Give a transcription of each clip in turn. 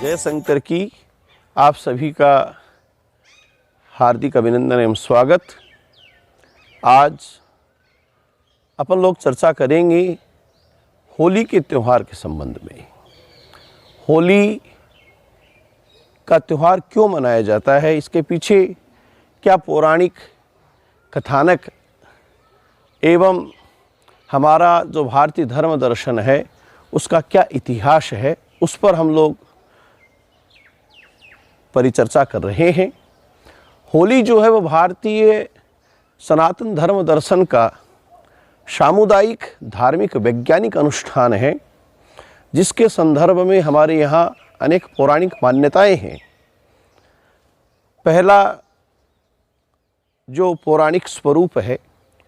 जय शंकर की आप सभी का हार्दिक अभिनंदन एवं स्वागत। आज अपन लोग चर्चा करेंगे होली के त्यौहार के संबंध में। होली का त्यौहार क्यों मनाया जाता है, इसके पीछे क्या पौराणिक कथानक एवं हमारा जो भारतीय धर्म दर्शन है उसका क्या इतिहास है, उस पर हम लोग परिचर्चा कर रहे हैं। होली जो है वो भारतीय सनातन धर्म दर्शन का सामुदायिक धार्मिक वैज्ञानिक अनुष्ठान है, जिसके संदर्भ में हमारे यहाँ अनेक पौराणिक मान्यताएं हैं। पहला जो पौराणिक स्वरूप है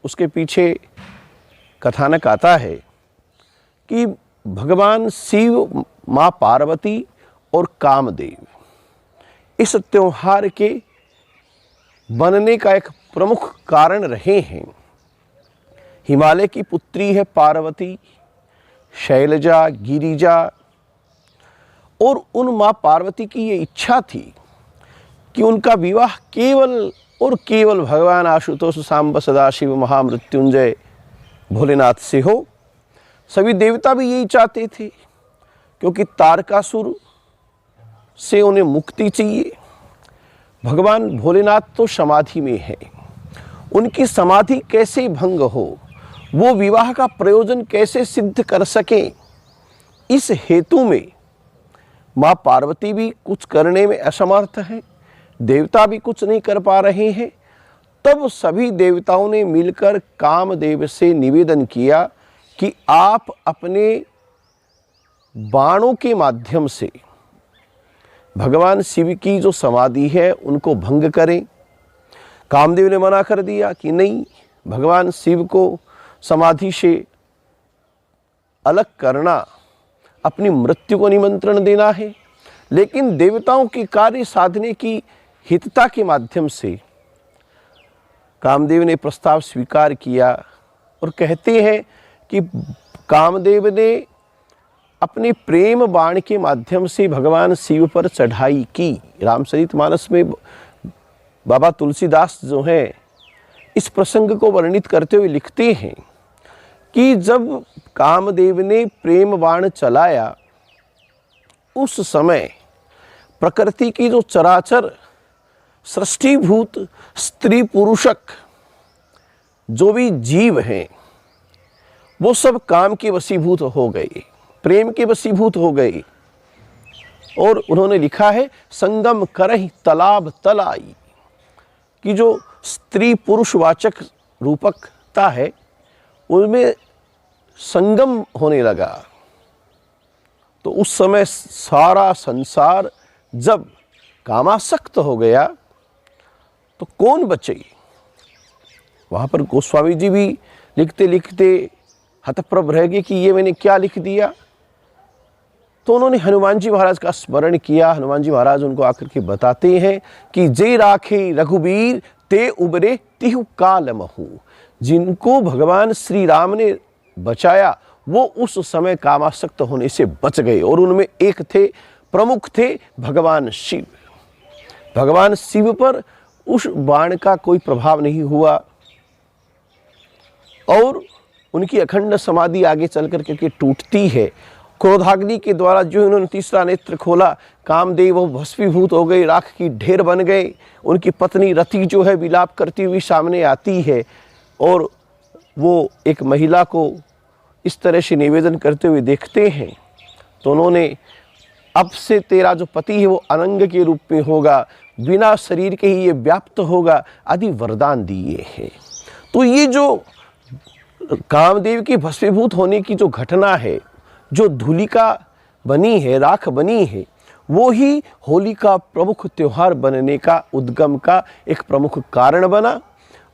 उसके पीछे कथानक आता है कि भगवान शिव, माँ पार्वती और कामदेव इस त्योहार के बनने का एक प्रमुख कारण रहे हैं। हिमालय की पुत्री है पार्वती, शैलजा, गिरिजा, और उन माँ पार्वती की ये इच्छा थी कि उनका विवाह केवल और केवल भगवान आशुतोष सांब सदाशिव महामृत्युंजय भोलेनाथ से हो। सभी देवता भी यही चाहते थे, क्योंकि तारकासुर से उन्हें मुक्ति चाहिए। भगवान भोलेनाथ तो समाधि में है, उनकी समाधि कैसे भंग हो, वो विवाह का प्रयोजन कैसे सिद्ध कर सकें, इस हेतु में माँ पार्वती भी कुछ करने में असमर्थ हैं, देवता भी कुछ नहीं कर पा रहे हैं। तब सभी देवताओं ने मिलकर कामदेव से निवेदन किया कि आप अपने बाणों के माध्यम से भगवान शिव की जो समाधि है उनको भंग करें। कामदेव ने मना कर दिया कि नहीं, भगवान शिव को समाधि से अलग करना अपनी मृत्यु को निमंत्रण देना है। लेकिन देवताओं की कार्य साधने की हितता के माध्यम से कामदेव ने प्रस्ताव स्वीकार किया और कहते हैं कि कामदेव ने अपने प्रेम बाण के माध्यम से भगवान शिव पर चढ़ाई की। रामचरितमानस में बाबा तुलसीदास जो हैं इस प्रसंग को वर्णित करते हुए लिखते हैं कि जब कामदेव ने प्रेम बाण चलाया, उस समय प्रकृति की जो चराचर सृष्टिभूत स्त्री पुरुषक जो भी जीव हैं वो सब काम के वशीभूत हो गए, प्रेम के वशीभूत हो गए। और उन्होंने लिखा है, संगम करहि तालाब तलाई, कि जो स्त्री पुरुष वाचक रूपकता है उनमें संगम होने लगा। तो उस समय सारा संसार जब कामासक्त हो गया तो कौन बचे। वहाँ पर गोस्वामी जी भी लिखते लिखते हतप्रभ रह गए कि ये मैंने क्या लिख दिया। तो उन्होंने हनुमान जी महाराज का स्मरण किया। हनुमान जी महाराज उनको आकर के बताते हैं कि जे राखे रघुबीर ते उबरे तिहु काल महु। जिनको भगवान श्री राम ने बचाया वो उस समय कामासक्त होने से बच गए, और उनमें एक थे, प्रमुख थे भगवान शिव। भगवान शिव पर उस बाण का कोई प्रभाव नहीं हुआ और उनकी अखंड समाधि आगे चल कर के टूटती है। क्रोधाग्नि के द्वारा जो उन्होंने तीसरा नेत्र खोला, कामदेव वो भस्मीभूत हो गए, राख की ढेर बन गए। उनकी पत्नी रति जो है विलाप करती हुई सामने आती है और वो एक महिला को इस तरह से निवेदन करते हुए देखते हैं। तो उन्होंने अब से तेरा जो पति है वो अनंग के रूप में होगा, बिना शरीर के ही ये व्याप्त होगा, आदि वरदान दिए हैं। तो ये जो कामदेव की भस्मीभूत होने की जो घटना है, जो धूलिका बनी है, राख बनी है, वो ही होली का प्रमुख त्यौहार बनने का उद्गम का एक प्रमुख कारण बना।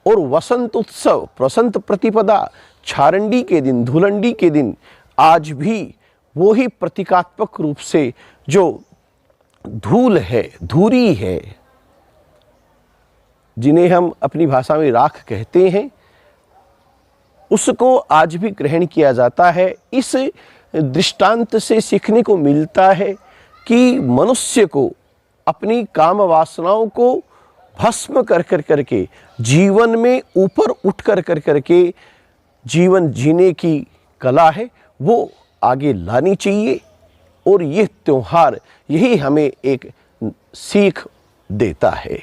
और वसंत उत्सव, वसंत प्रतिपदा, छारंडी के दिन, धुलंडी के दिन आज भी वो ही प्रतीकात्मक रूप से जो धूल है, धूरी है, जिन्हें हम अपनी भाषा में राख कहते हैं, उसको आज भी ग्रहण किया जाता है। इस दृष्टांत से सीखने को मिलता है कि मनुष्य को अपनी काम वासनाओं को भस्म कर करके जीवन में ऊपर उठ कर करके जीवन जीने की कला है वो आगे लानी चाहिए। और ये त्योहार यही हमें एक सीख देता है।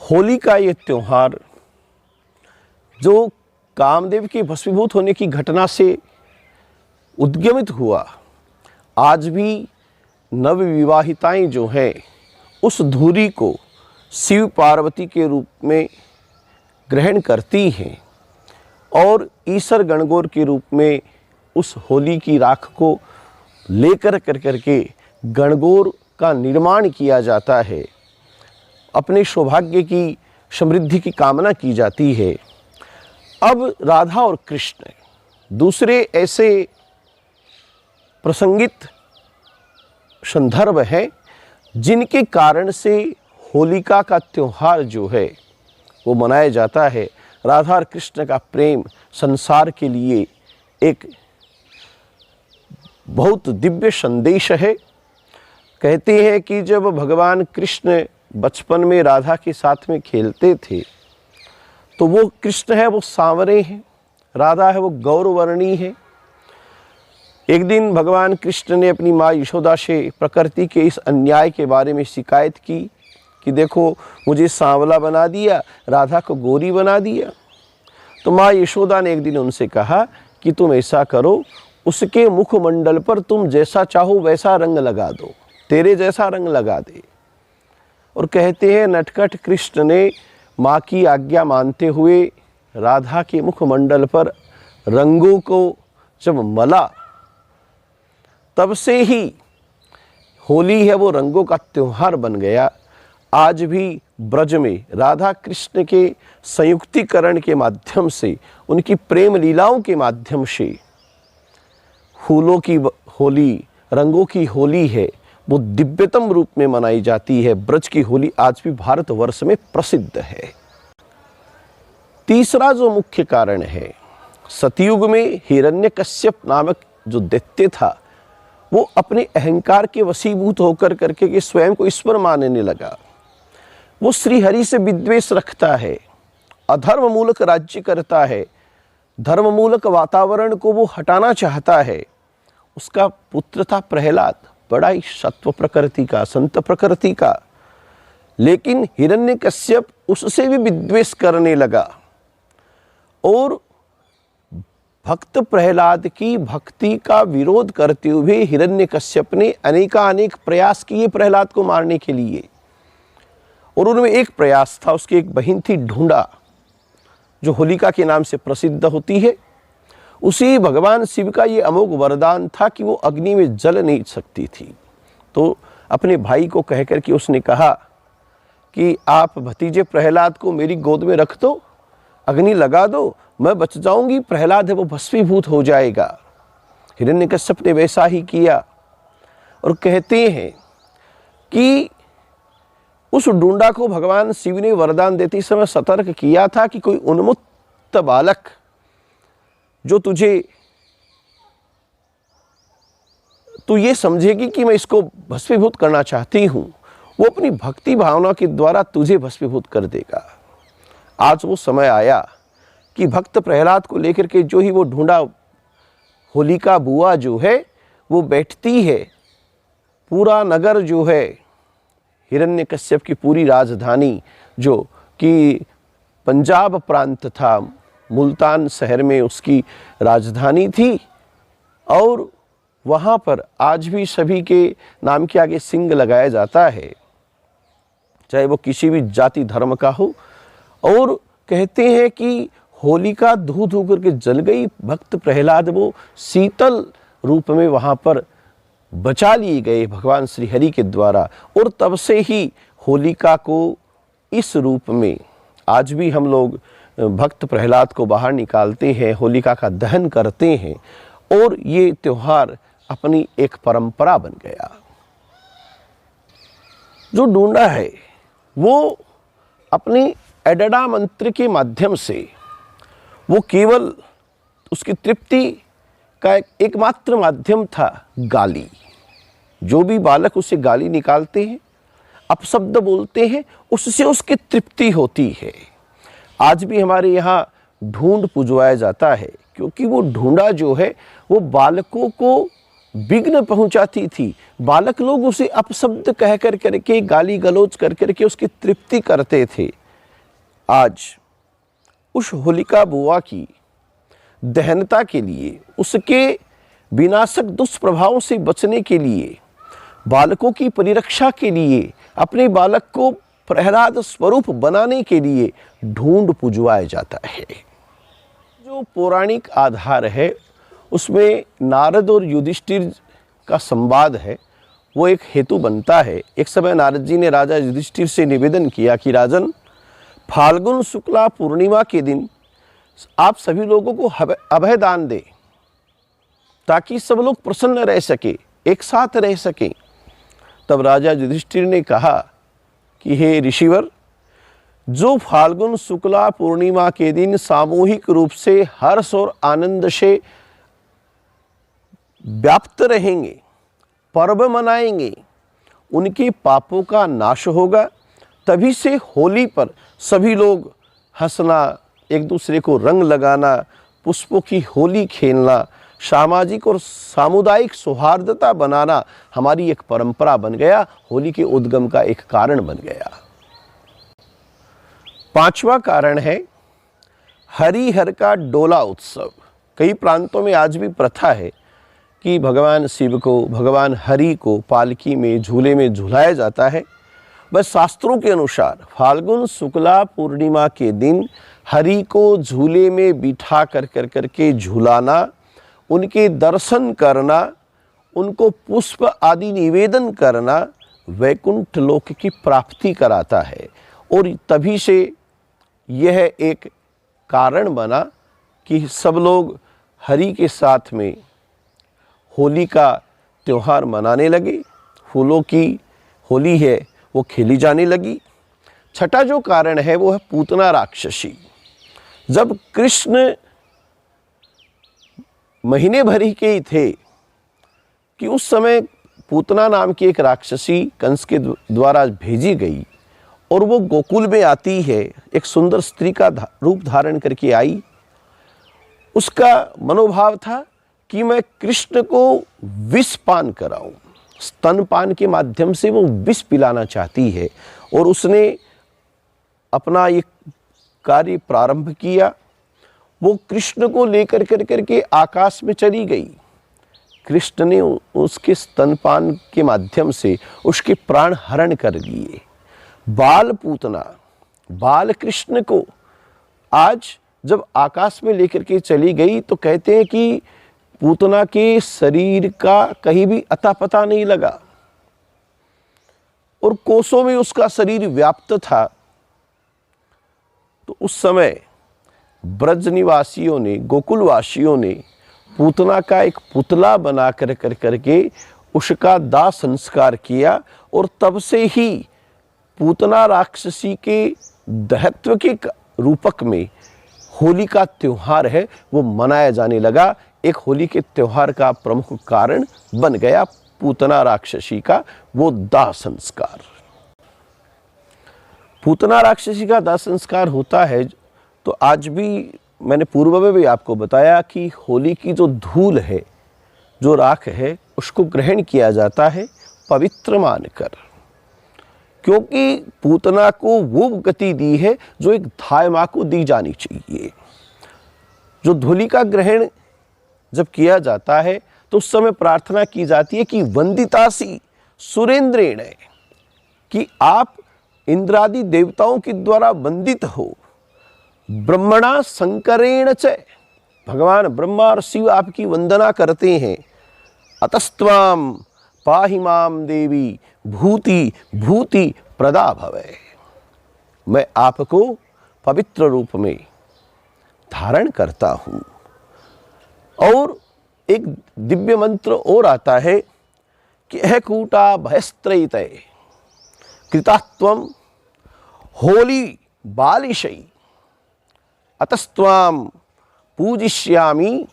होली का ये त्योहार जो कामदेव के भस्मीभूत होने की घटना से उद्गमित हुआ, आज भी नवविवाहिताएं जो हैं उस धूरी को शिव पार्वती के रूप में ग्रहण करती हैं और ईसर गणगौर के रूप में उस होली की राख को लेकर करके गणगौर का निर्माण किया जाता है। अपने सौभाग्य की समृद्धि की कामना की जाती है। अब राधा और कृष्ण दूसरे ऐसे प्रसंगित संदर्भ हैं जिनके कारण से होलिका का त्योहार जो है वो मनाया जाता है। राधा और कृष्ण का प्रेम संसार के लिए एक बहुत दिव्य संदेश है। कहते हैं कि जब भगवान कृष्ण बचपन में राधा के साथ में खेलते थे तो वो कृष्ण है वो सांवरे हैं, राधा है वो गौरवर्णी है। एक दिन भगवान कृष्ण ने अपनी माँ यशोदा से प्रकृति के इस अन्याय के बारे में शिकायत की कि देखो मुझे सांवला बना दिया, राधा को गोरी बना दिया। तो माँ यशोदा ने एक दिन उनसे कहा कि तुम ऐसा करो, उसके मुखमंडल पर तुम जैसा चाहो वैसा रंग लगा दो, तेरे जैसा रंग लगा दे। और कहते हैं नटखट कृष्ण ने माँ की आज्ञा मानते हुए राधा के मुखमंडल पर रंगों को जब मला, तब से ही होली है वो रंगों का त्योहार बन गया। आज भी ब्रज में राधा कृष्ण के संयुक्तिकरण के माध्यम से, उनकी प्रेम लीलाओं के माध्यम से फूलों की होली, रंगों की होली है वो दिव्यतम रूप में मनाई जाती है। ब्रज की होली आज भी भारतवर्ष में प्रसिद्ध है। तीसरा जो मुख्य कारण है, सतयुग में हिरण्यकश्यप नामक जो दैत्य था वो अपने अहंकार के वशीभूत होकर करके कि स्वयं को ईश्वर मानने लगा। वो श्रीहरि से विद्वेष रखता है, अधर्म मूलक राज्य करता है, धर्म मूलक वातावरण को वो हटाना चाहता है। उसका पुत्र था प्रहलाद, बड़ा ही सत्व प्रकृति का, संत प्रकृति का, लेकिन हिरण्यकश्यप उससे भी विद्वेष करने लगा और भक्त प्रहलाद की भक्ति का विरोध करते हुए हिरण्यकश्यप ने अनेकानेक प्रयास किए प्रहलाद को मारने के लिए। और उनमें एक प्रयास था, उसकी एक बहन थी ढूंढा जो होलिका के नाम से प्रसिद्ध होती है। उसी भगवान शिव का ये अमोघ वरदान था कि वो अग्नि में जल नहीं सकती थी। तो अपने भाई को कहकर के उसने कहा कि आप भतीजे प्रहलाद को मेरी गोद में रख दो, अग्नि लगा दो, मैं बच जाऊंगी, प्रहलाद है वो भस्मीभूत हो जाएगा। हिरण्यकश्यप ने वैसा ही किया। और कहते हैं कि उस ढूंढा को भगवान शिव ने वरदान देते समय सतर्क किया था कि कोई उन्मत्त बालक जो तू ये समझेगी कि मैं इसको भस्मीभूत करना चाहती हूं, वो अपनी भक्ति भावना के द्वारा तुझे भस्मीभूत कर देगा। आज वो समय आया कि भक्त प्रहलाद को लेकर के जो ही वो ढूंढा होलिका बुआ जो है वो बैठती है। पूरा नगर जो है, हिरण्यकश्यप की पूरी राजधानी जो कि पंजाब प्रांत था, मुल्तान शहर में उसकी राजधानी थी, और वहाँ पर आज भी सभी के नाम के आगे सिंह लगाया जाता है, चाहे वो किसी भी जाति धर्म का हो। और कहते हैं कि होलिका धू धू करके जल गई, भक्त प्रहलाद वो शीतल रूप में वहाँ पर बचा लिए गए भगवान श्री हरि के द्वारा। और तब से ही होलिका को इस रूप में आज भी हम लोग भक्त प्रहलाद को बाहर निकालते हैं, होलिका का दहन करते हैं, और ये त्योहार अपनी एक परंपरा बन गया। जो ढूंढा है वो अपनी एडडा मंत्र के माध्यम से वो केवल उसकी तृप्ति का एकमात्र माध्यम था गाली। जो भी बालक उसे गाली निकालते हैं, अपशब्द बोलते हैं, उससे उसकी तृप्ति होती है। आज भी हमारे यहाँ ढूंढ पुजवाया जाता है, क्योंकि वो ढूंढा जो है वो बालकों को विघ्न पहुंचाती थी। बालक लोग उसे अपशब्द कह कर करके, गाली गलौज कर करके उसकी तृप्ति करते थे। आज उस होलिका बुआ की दहनता के लिए, उसके विनाशक दुष्प्रभावों से बचने के लिए, बालकों की परिरक्षा के लिए, अपने बालक को प्रहलाद स्वरूप बनाने के लिए ढूंढ पुजवाया जाता है। जो पौराणिक आधार है उसमें नारद और युधिष्ठिर का संवाद है, वो एक हेतु बनता है। एक समय नारद जी ने राजा युधिष्ठिर से निवेदन किया कि राजन, फाल्गुन शुक्ला पूर्णिमा के दिन आप सभी लोगों को अभय दान दें, ताकि सब लोग प्रसन्न रह सके, एक साथ रह सकें। तब राजा युधिष्ठिर ने कहा कि हे ऋषिवर, जो फाल्गुन शुक्ला पूर्णिमा के दिन सामूहिक रूप से हर्ष और आनंद से व्याप्त रहेंगे, पर्व मनाएंगे, उनके पापों का नाश होगा। तभी से होली पर सभी लोग हंसना, एक दूसरे को रंग लगाना, पुष्पों की होली खेलना, सामाजिक और सामुदायिक सौहार्दता बनाना हमारी एक परंपरा बन गया, होली के उद्गम का एक कारण बन गया। पांचवा कारण है हरिहर का डोला उत्सव। कई प्रांतों में आज भी प्रथा है कि भगवान शिव को, भगवान हरि को पालकी में, झूले में झुलाया जाता है। बस शास्त्रों के अनुसार फाल्गुन शुक्ला पूर्णिमा के दिन हरि को झूले में बिठा कर करके झुलाना, उनके दर्शन करना, उनको पुष्प आदि निवेदन करना वैकुंठ लोक की प्राप्ति कराता है। और तभी से यह एक कारण बना कि सब लोग हरि के साथ में होली का त्यौहार मनाने लगे। फूलों की होली है वो खेली जाने लगी। छठा जो कारण है वो है पूतना राक्षसी। जब कृष्ण महीने भर ही के ही थे कि उस समय पूतना नाम की एक राक्षसी कंस के द्वारा भेजी गई और वो गोकुल में आती है, एक सुंदर स्त्री का रूप धारण करके आई। उसका मनोभाव था कि मैं कृष्ण को विष पान कराऊं, स्तनपान के माध्यम से वो विष पिलाना चाहती है। और उसने अपना ये कार्य प्रारंभ किया। वो कृष्ण को लेकर करके आकाश में चली गई। कृष्ण ने उसके स्तनपान के माध्यम से उसके प्राण हरण कर लिए। बाल पूतना, बाल कृष्ण को आज जब आकाश में लेकर के चली गई तो कहते हैं कि पूतना के शरीर का कहीं भी अता पता नहीं लगा और कोसों में उसका शरीर व्याप्त था। तो उस समय ब्रज निवासियों ने, गोकुलवासियों ने पूतना का एक पुतला बना कर करके उसका दाह संस्कार किया। और तब से ही पूतना राक्षसी के दहत्व के रूपक में होली का त्योहार है वो मनाया जाने लगा। एक होली के त्योहार का प्रमुख कारण बन गया पूतना राक्षसी का वो दाह संस्कार। पूतना राक्षसी का दाह संस्कार होता है तो आज भी, मैंने पूर्व में भी आपको बताया कि होली की जो धूल है, जो राख है, उसको ग्रहण किया जाता है पवित्र मानकर, क्योंकि पूतना को वो गति दी है जो एक धाय माँ को दी जानी चाहिए। जो धूलि का ग्रहण जब किया जाता है तो उस समय प्रार्थना की जाती है कि वंदितासी सुरेंद्रेण, कि आप इंद्रादि देवताओं के द्वारा वंदित हो। ब्रह्मणा शंकरेण च, भगवान ब्रह्मा और शिव आपकी वंदना करते हैं। अतस्त्वाम पाहि माम देवी भूति भूति प्रदा भवे, मैं आपको पवित्र रूप में धारण करता हूँ। और एक दिव्य मंत्र और आता है कि अह कूटा भयस्त्रयितये कृतात्वम होली बालिशई अतस्त्वाम पूजिष्यामि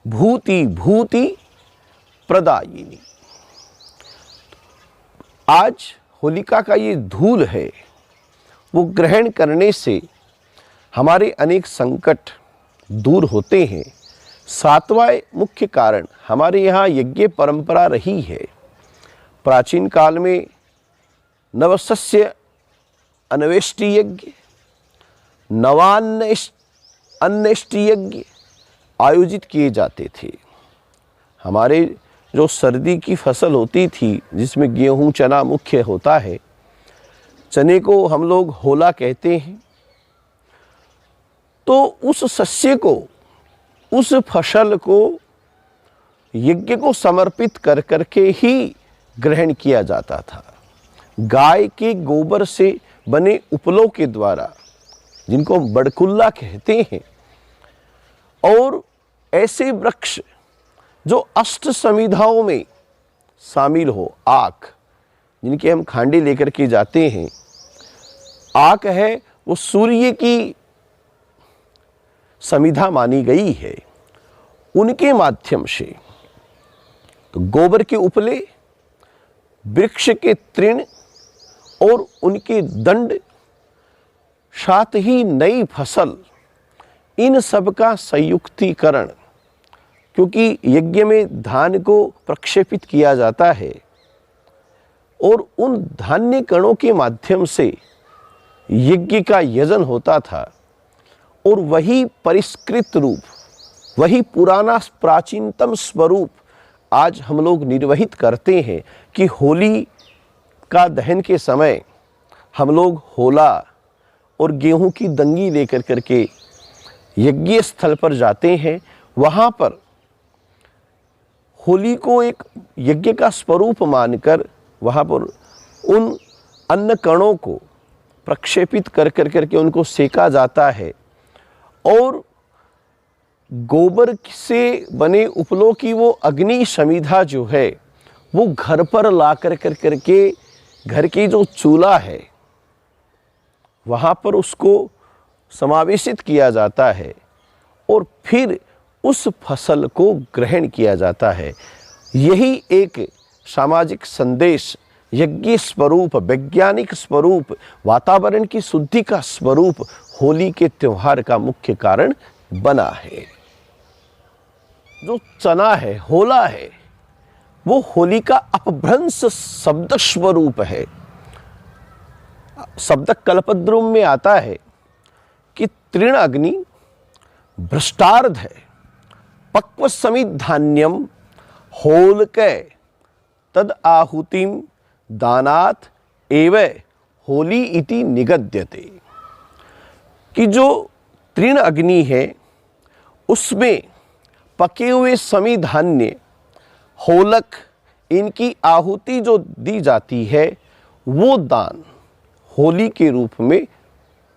भूति भूति प्रदायिनी। आज होलिका का ये धूल है, वो ग्रहण करने से हमारे अनेक संकट दूर होते हैं। सातवां मुख्य कारण हमारे यहाँ यज्ञ परंपरा रही है। प्राचीन काल में नवसस्य अन्वेष्टि यज्ञ, अन्वेष्टि यज्ञ आयोजित किए जाते थे। हमारे जो सर्दी की फसल होती थी, जिसमें गेहूं चना मुख्य होता है, चने को हम लोग होला कहते हैं, तो उस सस्य को, उस फसल को यज्ञ को समर्पित कर करके ही ग्रहण किया जाता था। गाय के गोबर से बने उपलों के द्वारा, जिनको बड़कुल्ला कहते हैं, और ऐसे वृक्ष जो अष्ट समिधाओं में शामिल हो, आक, जिनके हम खांडे लेकर के जाते हैं, आक है वो सूर्य की समिधा मानी गई है। उनके माध्यम से तो गोबर के उपले, वृक्ष के तृण और उनके दंड, साथ ही नई फसल, इन सब का संयुक्तीकरण, क्योंकि यज्ञ में धान को प्रक्षेपित किया जाता है और उन धान्य कणों के माध्यम से यज्ञ का यजन होता था, और वही परिष्कृत रूप, वही पुराना प्राचीनतम स्वरूप आज हम लोग निर्वहित करते हैं कि होली का दहन के समय हम लोग होला और गेहूं की दंगी लेकर करके यज्ञ स्थल पर जाते हैं। वहाँ पर होली को एक यज्ञ का स्वरूप मानकर वहाँ पर उन अन्न कणों को प्रक्षेपित कर करके उनको सेका जाता है, और गोबर से बने उपलों की वो अग्नि समिधा जो है, वो घर पर ला कर करके घर की जो चूल्हा है वहाँ पर उसको समावेशित किया जाता है, और फिर उस फसल को ग्रहण किया जाता है। यही एक सामाजिक संदेश, यज्ञ स्वरूप, वैज्ञानिक स्वरूप, वातावरण की शुद्धि का स्वरूप होली के त्योहार का मुख्य कारण बना है। जो चना है, होला है, वो होली का अपभ्रंश शब्द स्वरूप है। शब्द कल्पद्रुम में आता है कि तृण अग्नि भ्रष्टार्ध है, पक्व समित धान्यम होलके तद आहुतिम दानात एव होली इति निगद्यते। कि जो तृण अग्नि है उसमें पके हुए समी धान्य, होलक, इनकी आहुति जो दी जाती है, वो दान होली के रूप में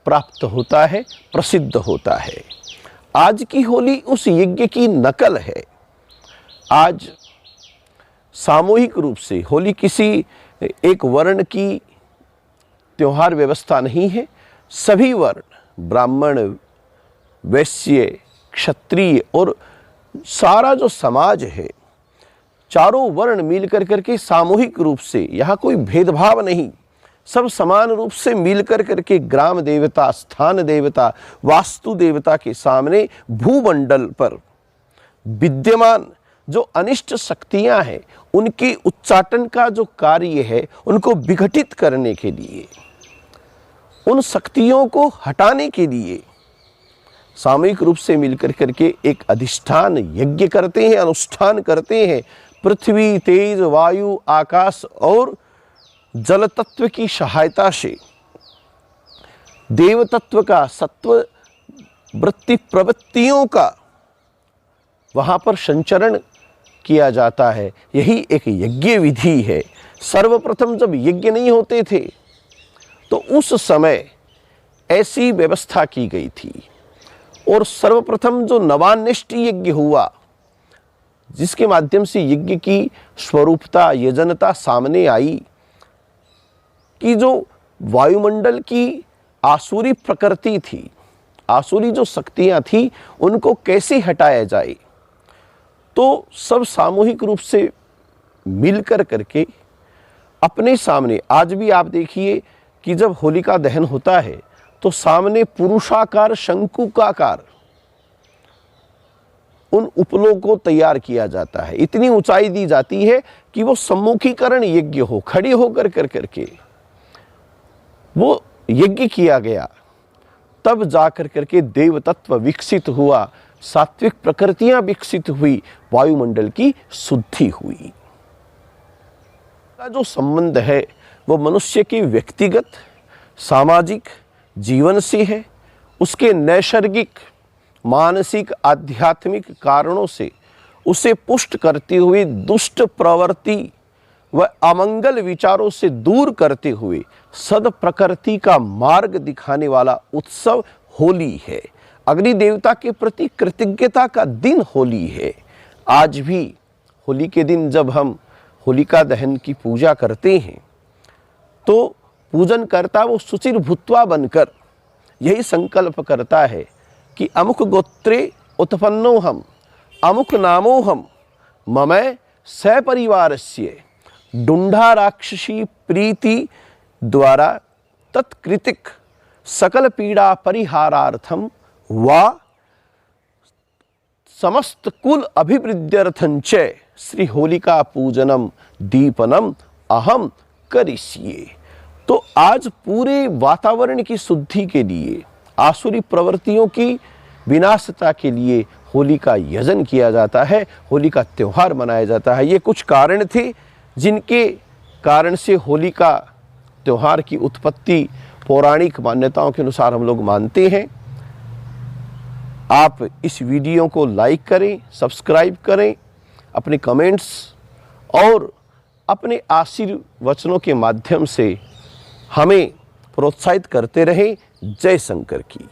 प्राप्त होता है, प्रसिद्ध होता है। आज की होली उस यज्ञ की नकल है। आज सामूहिक रूप से होली किसी एक वर्ण की त्योहार व्यवस्था नहीं है। सभी वर्ण, ब्राह्मण, वैश्य, क्षत्रिय और सारा जो समाज है, चारों वर्ण मिलकर करके सामूहिक रूप से, यहाँ कोई भेदभाव नहीं, सब समान रूप से मिलकर करके ग्राम देवता, स्थान देवता, वास्तु देवता के सामने भूमंडल पर विद्यमान जो अनिष्ट शक्तियां हैं, उनके उच्चाटन का जो कार्य है, उनको विघटित करने के लिए, उन शक्तियों को हटाने के लिए सामूहिक रूप से मिलकर करके एक अधिष्ठान यज्ञ करते हैं, अनुष्ठान करते हैं। पृथ्वी, तेज, वायु, आकाश और जल तत्व की सहायता से देव तत्व का, सत्व वृत्ति प्रवृत्तियों का वहाँ पर संचरण किया जाता है। यही एक यज्ञ विधि है। सर्वप्रथम जब यज्ञ नहीं होते थे तो उस समय ऐसी व्यवस्था की गई थी, और सर्वप्रथम जो नवान्वेष्टि यज्ञ हुआ, जिसके माध्यम से यज्ञ की स्वरूपता, यजनता सामने आई, कि जो वायुमंडल की आसुरी प्रकृति थी, आसुरी जो शक्तियां थी, उनको कैसे हटाया जाए, तो सब सामूहिक रूप से मिलकर करके अपने सामने, आज भी आप देखिए कि जब होलिका दहन होता है तो सामने पुरुषाकार शंकुकाकार उन उपलों को तैयार किया जाता है। इतनी ऊंचाई दी जाती है कि वो सम्मुखीकरण यज्ञ हो, खड़ी होकर करके वो यज्ञ किया गया, तब जाकर करके देव तत्व विकसित हुआ, सात्विक प्रकृतियां विकसित हुई, वायुमंडल की शुद्धि हुई। का जो संबंध है वो मनुष्य के व्यक्तिगत सामाजिक जीवन से है, उसके नैसर्गिक मानसिक आध्यात्मिक कारणों से उसे पुष्ट करते हुए दुष्ट प्रवृत्ति व अमंगल विचारों से दूर करते हुए सद प्रकृति का मार्ग दिखाने वाला उत्सव होली है। अग्नि देवता के प्रति कृतज्ञता का दिन होली है। आज भी होली के दिन जब हम होलिका दहन की पूजा करते हैं तो पूजन करता वो शुचिर भूत्वा बनकर यही संकल्प करता है कि अमुक गोत्रे उत्पन्नो हम, अमुक नामो हम, ममय सपरिवारस्य डुंढा राक्षसी प्रीति द्वारा तत्कृतिक सकल पीड़ा परिहारार्थम वा समस्त कुल अभिवृद्ध्यर्थं च श्री होलिका पूजनम दीपनम अहम करिष्ये। तो आज पूरे वातावरण की शुद्धि के लिए, आसुरी प्रवृत्तियों की विनाशता के लिए होली का यजन किया जाता है, होली का त्यौहार मनाया जाता है। ये कुछ कारण थे जिनके कारण से होली का त्यौहार की उत्पत्ति पौराणिक मान्यताओं के अनुसार हम लोग मानते हैं। आप इस वीडियो को लाइक करें, सब्सक्राइब करें, अपने कमेंट्स और अपने आशीर्वचनों के माध्यम से हमें प्रोत्साहित करते रहें। जय शंकर की।